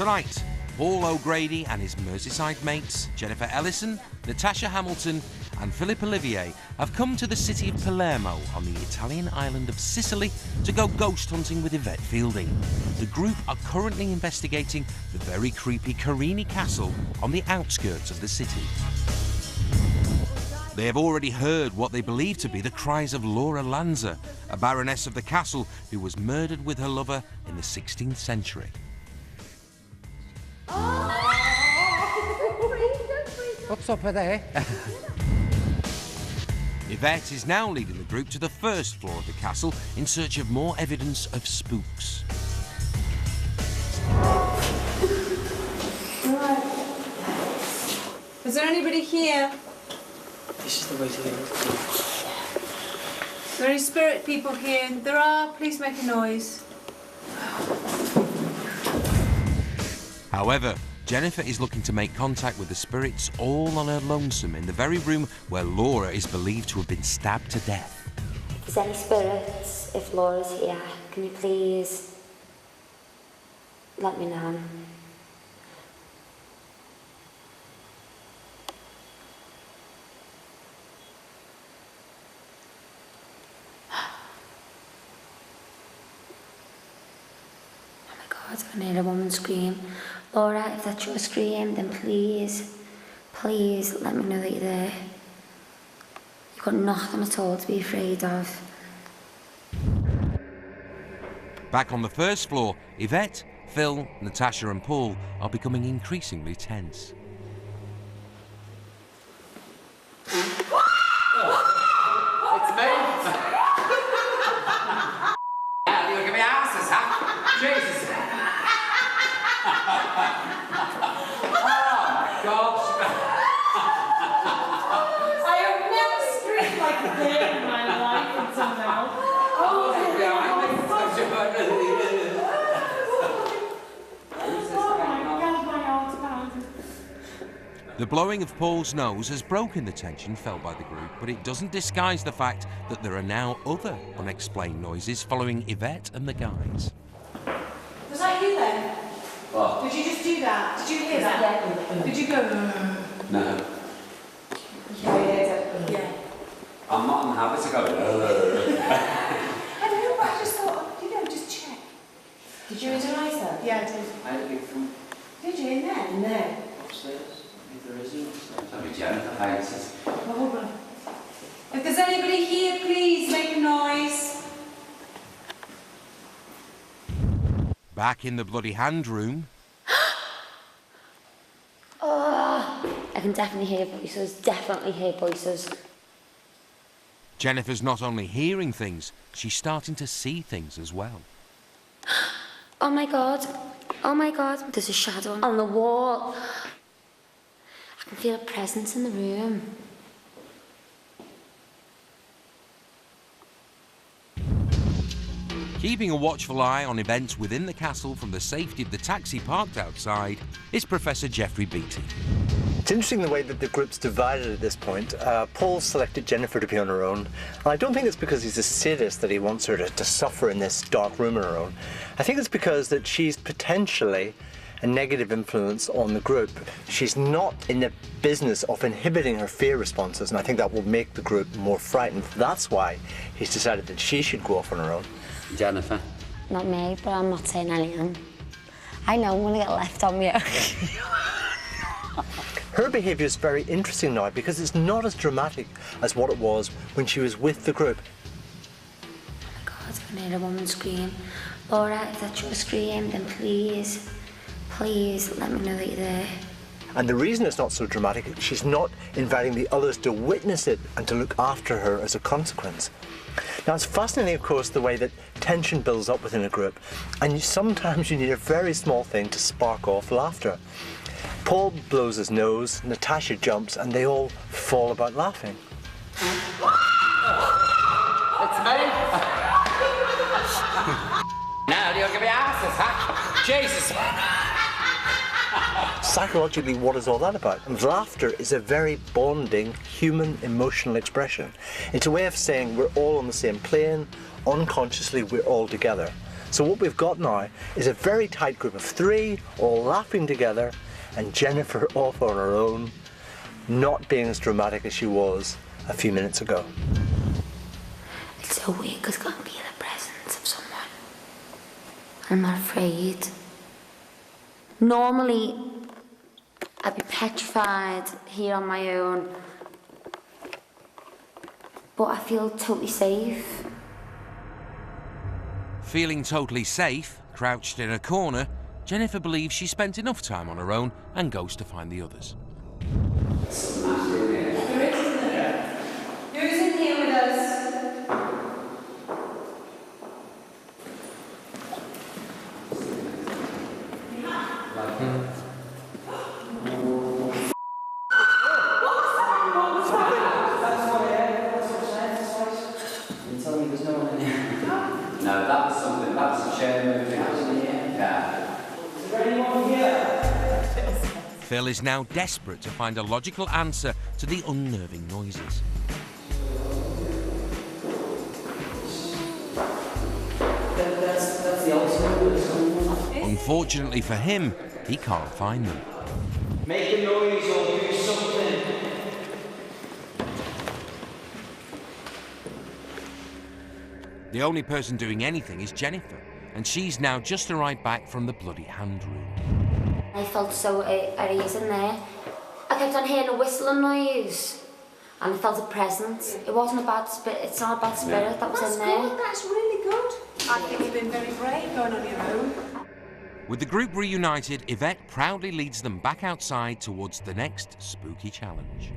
Tonight, Paul O'Grady and his Merseyside mates, Jennifer Ellison, Natasha Hamilton and Philip Olivier, have come to the city of Palermo on the Italian island of Sicily to go ghost hunting with Yvette Fielding. The group are currently investigating the very creepy Carini Castle on the outskirts of the city. They have already heard what they believe to be the cries of Laura Lanza, a baroness of the castle who was murdered with her lover in the 16th century. What's up with there? Yvette is now leading the group to the first floor of the castle in search of more evidence of spooks. Is there anybody here? This is the way to the Are there any spirit people here? There are. Please make a noise. However, Jennifer is looking to make contact with the spirits all on her lonesome in the very room where Laura is believed to have been stabbed to death. If there's any spirits, if Laura's here, can you please let me know? Oh my God, I heard a woman scream. Laura, if that's your scream, then please, please let me know that you're there. You've got nothing at all to be afraid of. Back on the first floor, Yvette, Phil, Natasha and Paul are becoming increasingly tense. It's me. Yeah, you look at me asses, huh? Jesus. Oh, gosh. I have never screamed like that in my life until now. Oh my God. The blowing of Paul's nose has broken the tension felt by the group, but it doesn't disguise the fact that there are now other unexplained noises following Yvette and the guys. Was that you then? What? Did you just do that? Did you hear that? Yeah. Did you go? No. Yeah. I'm not in the habit of going. I know, but I just thought, just check. Did you realise that? Yeah, I did. I had a big from Did you in there? No. upstairs. If there isn't upstairs. Sorry, Jennifer. Thanks. Oh, hold on. If there's anybody here, please make a noise. Back in the bloody hand room, Oh, I can definitely hear voices, Jennifer's not only hearing things, she's starting to see things as well. Oh my God, there's a shadow on the wall. I can feel a presence in the room. Keeping a watchful eye on events within the castle from the safety of the taxi parked outside is Professor Geoffrey Beattie. It's interesting the way that the group's divided at this point. Paul selected Jennifer to be on her own. And I don't think it's because he's a sadist that he wants her to suffer in this dark room on her own. I think it's because that she's potentially a negative influence on the group. She's not in the business of inhibiting her fear responses, and I think that will make the group more frightened. That's why he's decided that she should go off on her own. Jennifer. Not me, but I'm not saying I am. I know I'm gonna get left on me. Her behaviour is very interesting now because it's not as dramatic as what it was when she was with the group. Oh my God, I heard a woman scream. Laura, if that's your scream, then please, please let me know that you're there. And the reason it's not so dramatic is she's not inviting the others to witness it and to look after her as a consequence. Now, it's fascinating, of course, the way that tension builds up within a group, and sometimes you need a very small thing to spark off laughter. Paul blows his nose, Natasha jumps, and they all fall about laughing. It's me. Now you'll give me asses, huh? Jesus. Psychologically, what is all that about? And laughter is a very bonding human emotional expression. It's a way of saying we're all on the same plane, unconsciously we're all together. So what we've got now is a very tight group of 3, all laughing together, and Jennifer off on her own, not being as dramatic as she was a few minutes ago. It's so weird because I can't be in the presence of someone. I'm not afraid. Normally, I'd be petrified here on my own, but I feel totally safe. Feeling totally safe, crouched in a corner, Jennifer believes she spent enough time on her own and goes to find the others. Who's in here with us? No, that's something, that's a chair moving. Yeah. Is there anyone here? Phil is now desperate to find a logical answer to the unnerving noises. That's the ultimate. Unfortunately for him, he can't find them. Make a noise or do something. The only person doing anything is Jennifer, and she's now just arrived back from the bloody hand room. I felt so at ease in there. I kept on hearing a whistling noise, and I felt a presence. It wasn't a bad spirit. It's not a bad spirit that was in there. Good, that's really good. I think you've been very brave going on your own. With the group reunited, Yvette proudly leads them back outside towards the next spooky challenge.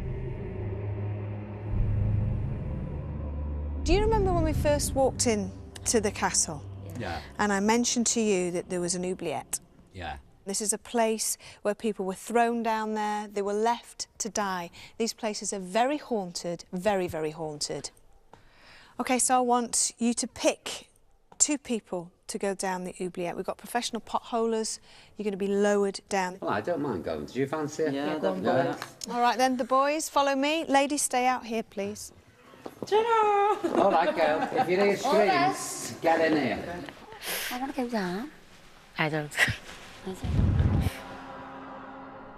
Do you remember when we first walked in to the castle? Yeah. And I mentioned to you that there was an oubliette. Yeah. This is a place where people were thrown down there, they were left to die. These places are very haunted, very, very haunted. OK, so I want you to pick 2 people to go down the oubliette. We've got professional potholers. You're going to be lowered down. Well, I don't mind going. Do you fancy it? Yeah, go on, boys. All right, then, the boys, follow me. Ladies, stay out here, please. All right, girl. If you hear screams, get in here. I want to go down. I don't.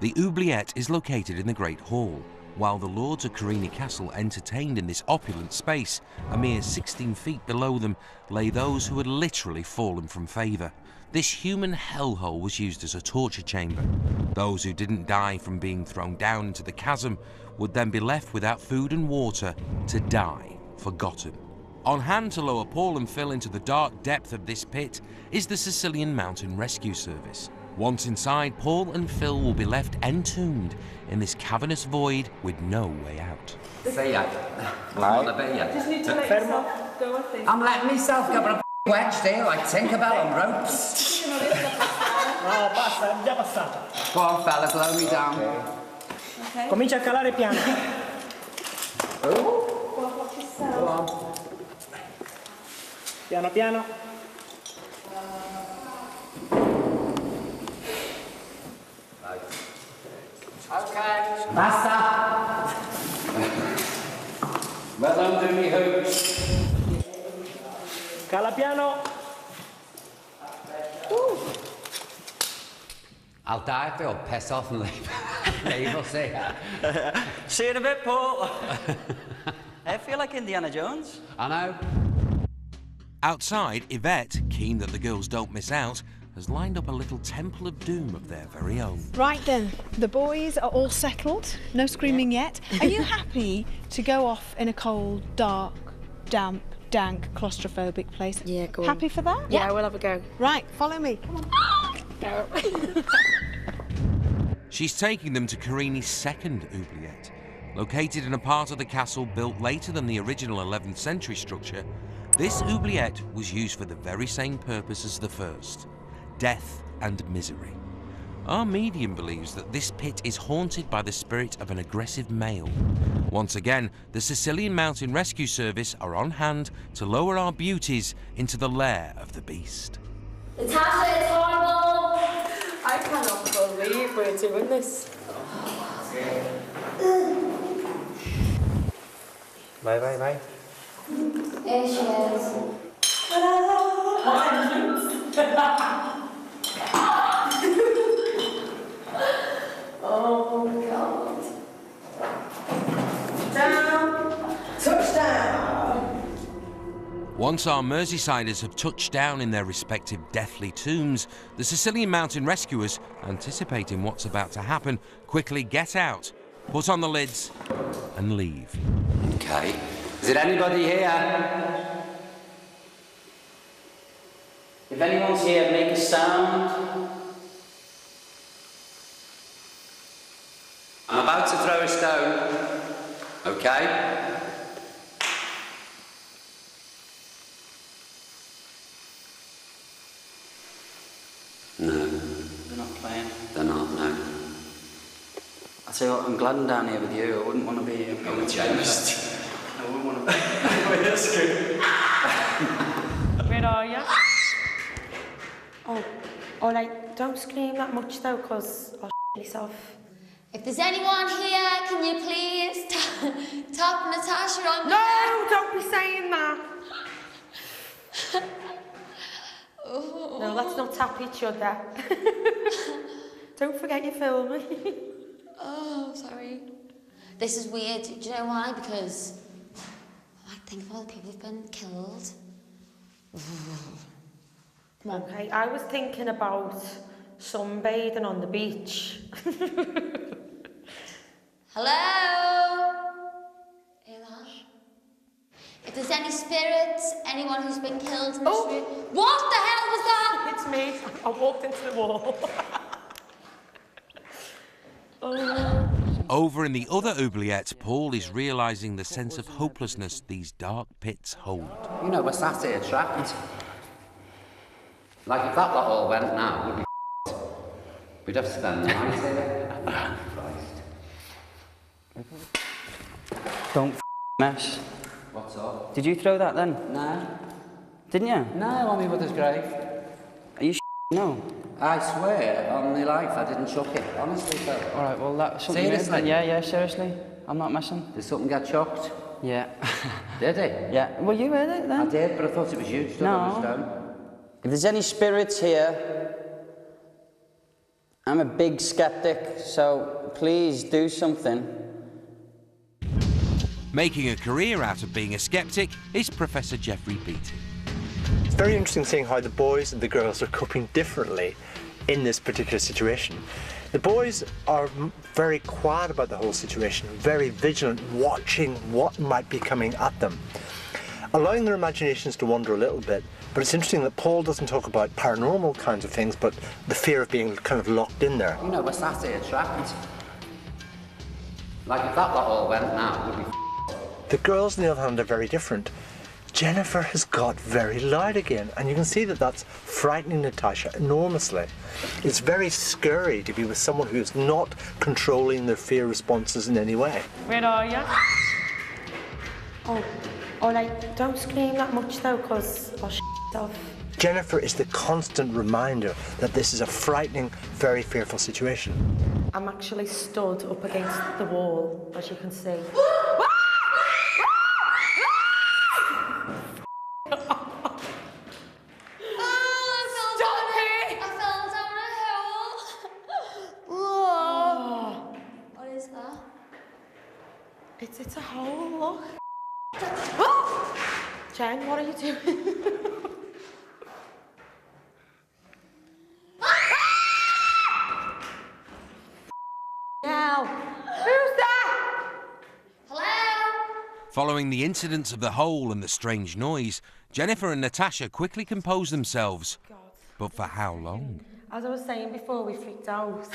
The oubliette is located in the Great Hall. While the lords of Carini Castle entertained in this opulent space, a mere 16 feet below them lay those who had literally fallen from favour. This human hellhole was used as a torture chamber. Those who didn't die from being thrown down into the chasm would then be left without food and water to die, forgotten. On hand to lower Paul and Phil into the dark depth of this pit is the Sicilian Mountain Rescue Service. Once inside, Paul and Phil will be left entombed in this cavernous void with no way out. See ya. On a bit, yeah. Just need to let yourself go, I think. I'm letting myself go, but I'm wedged here like Tinkerbell on ropes. No, basta, è già passata. Go on, fella, blow me down. Okay. Comincia a calare piano. Watch yourself. Go on. Piano piano. Okay. Basta. Well done, do me hoops. Cala piano. I'll die if you'll piss off and leave. Leave, we'll see. See you in a bit, Paul. I feel like Indiana Jones. I know. Outside, Yvette, keen that the girls don't miss out, has lined up a little temple of doom of their very own. Right then, the boys are all settled. No screaming yet. Are you happy to go off in a cold, dark, damp, dank, claustrophobic place? Yeah, go on. Happy for that? Yeah, we'll have a go. Right, follow me. Come on. She's taking them to Carini's second oubliette. Located in a part of the castle built later than the original 11th century structure, this oubliette was used for the very same purpose as the first: death and misery. Our medium believes that this pit is haunted by the spirit of an aggressive male. Once again, the Sicilian Mountain Rescue Service are on hand to lower our beauties into the lair of the beast. Natasha, it's horrible! I cannot believe we're doing this. Bye, bye, bye. There she is. Oh, God. Down. Touchdown. Once our Merseysiders have touched down in their respective deathly tombs, the Sicilian mountain rescuers, anticipating what's about to happen, quickly get out, put on the lids, and leave. Okay. Is there anybody here? If anyone's here, make a sound. I'm about to throw a stone. Okay? No. They're not playing? They're not, no. I tell you what, I'm glad I'm down here with you. I wouldn't want to be here with James. I wouldn't want to be here. Where are you? Oh, alright, don't scream that much though, because I'll myself. If there's anyone here, can you please tap Natasha on the No, don't be saying that. No, let's not tap each other. Don't forget you're filming. Oh, sorry. This is weird. Do you know why? Because I think of all the people who've been killed. Come on. Okay, I was thinking about sunbathing on the beach. Hello? Hear that? If there's any spirits, anyone who's been killed in this room... What the hell was that? It's me. I walked into the wall. Oh. Over in the other oubliette, Paul is realising the sense of hopelessness these dark pits hold. You know, we're sat here trapped. Like, if that lot all went now, we'd be we'd have to spend the night here. Christ. Don't mess. What's up? Did you throw that then? No. Didn't you? No, on my mother's grave. Are you no? I swear, on my life, I didn't chuck it. Honestly, Phil. All right, well, that's something... Seriously? Yeah, seriously. I'm not messing. Did something get chucked? Yeah. Did it? Yeah. Well, you heard it then. I did, but I thought it was you stood on the stone. If there's any spirits here, I'm a big skeptic, so please do something. Making a career out of being a skeptic is Professor Jeffrey Beattie. It's very interesting seeing how the boys and the girls are coping differently in this particular situation. The boys are very quiet about the whole situation, very vigilant, watching what might be coming at them, allowing their imaginations to wander a little bit. But it's interesting that Paul doesn't talk about paranormal kinds of things, but the fear of being kind of locked in there. You know, we're sat here trapped. Like, if that lot all went now, we'd be The girls, on the other hand, are very different. Jennifer has got very loud again, and you can see that that's frightening Natasha enormously. It's very scary to be with someone who's not controlling their fear responses in any way. Where are you? Oh, alright, don't scream that much though, because I'll myself. Jennifer is the constant reminder that this is a frightening, very fearful situation. I'm actually stood up against the wall, as you can see. It's a hole, look. Jen, what are you doing? Now, who's that? Hello? Following the incidents of the hole and the strange noise, Jennifer and Natasha quickly compose themselves. God. But for how long? As I was saying before, we freaked out.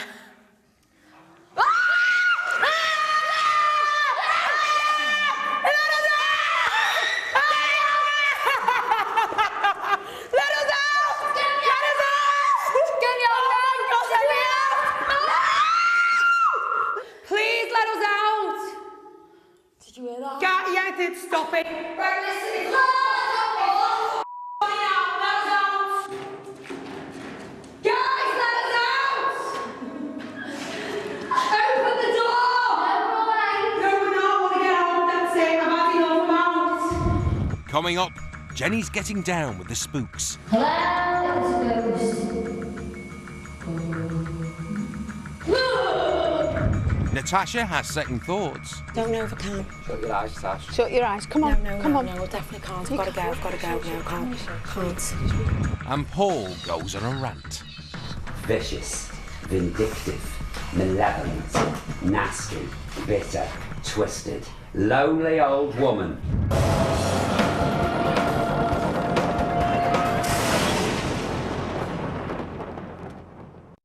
Yeah, I did. Stop it. Right, listen. It's out. Let us out. Guys, let us out. Open the door. No, we're not. Want to get out. That's it. I've had enough. I'm out. Coming up, Jenny's getting down with the spooks. Hello, it's a ghost. Natasha has second thoughts. Don't know if I can. Shut your eyes, Tash. Shut your eyes. Come on, come on. No, I definitely can't. I've got to go. I've got to go now. Can't. And Paul goes on a rant. Vicious, vindictive, malevolent, nasty, bitter, twisted, lonely old woman.